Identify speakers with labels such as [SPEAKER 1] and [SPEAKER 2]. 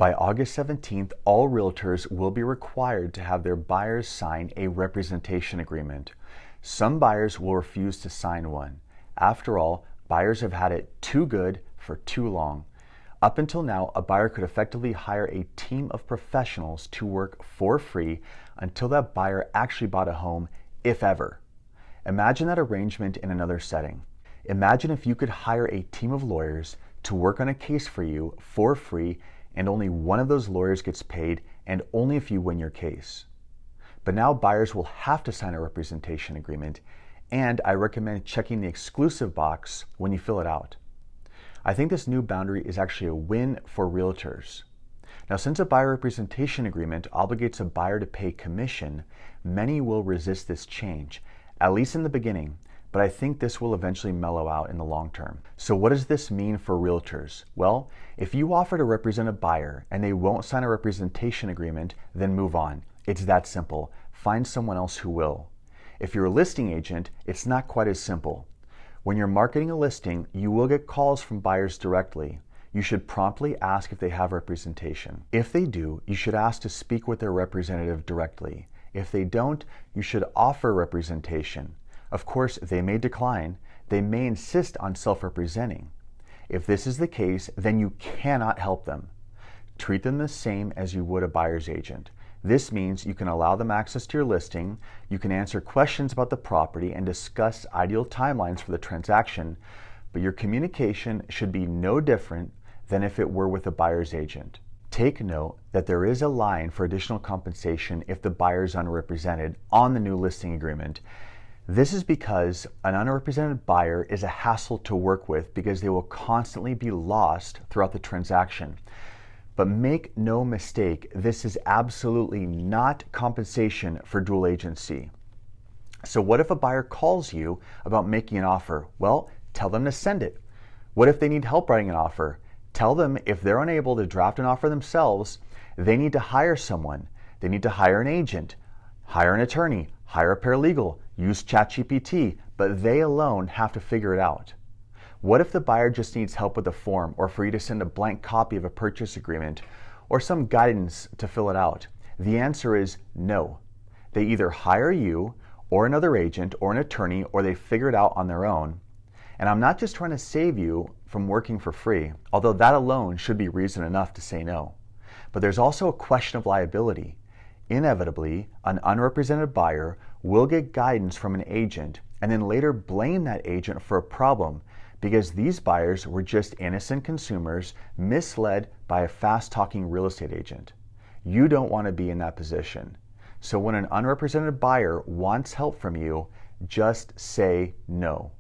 [SPEAKER 1] By August 17th, all realtors will be required to have their buyers sign a representation agreement. Some buyers will refuse to sign one. After all, buyers have had it too good for too long. Up until now, a buyer could effectively hire a team of professionals to work for free until that buyer actually bought a home, if ever. Imagine that arrangement in another setting. Imagine if you could hire a team of lawyers to work on a case for you for free, and only one of those lawyers gets paid, and only if you win your case. But now buyers will have to sign a representation agreement, and I recommend checking the exclusive box when you fill it out. I think this new boundary is actually a win for realtors. Now, since a buyer representation agreement obligates a buyer to pay commission, many will resist this change, at least in the beginning, but I think this will eventually mellow out in the long term. So what does this mean for realtors? Well, if you offer to represent a buyer and they won't sign a representation agreement, then move on. It's that simple. Find someone else who will. If you're a listing agent, it's not quite as simple. When you're marketing a listing, you will get calls from buyers directly. You should promptly ask if they have representation. If they do, you should ask to speak with their representative directly. If they don't, you should offer representation. Of course, they may decline. They may insist on self-representing. If this is the case, then you cannot help them. Treat them the same as you would a buyer's agent. This means you can allow them access to your listing, you can answer questions about the property and discuss ideal timelines for the transaction, but your communication should be no different than if it were with a buyer's agent. Take note that there is a line for additional compensation if the buyer is unrepresented on the new listing agreement. This is because an unrepresented buyer is a hassle to work with because they will constantly be lost throughout the transaction. But make no mistake, this is absolutely not compensation for dual agency. So what if a buyer calls you about making an offer? Well, tell them to send it. What if they need help writing an offer? Tell them if they're unable to draft an offer themselves, they need to hire someone. They need to hire an agent, hire an attorney, hire a paralegal, use ChatGPT, but they alone have to figure it out. What if the buyer just needs help with the form, or for you to send a blank copy of a purchase agreement, or some guidance to fill it out? The answer is no. They either hire you, or another agent, or an attorney, or they figure it out on their own. And I'm not just trying to save you from working for free, although that alone should be reason enough to say no. But there's also a question of liability. Inevitably, an unrepresented buyer will get guidance from an agent and then later blame that agent for a problem because these buyers were just innocent consumers misled by a fast-talking real estate agent. You don't want to be in that position. So when an unrepresented buyer wants help from you, just say no.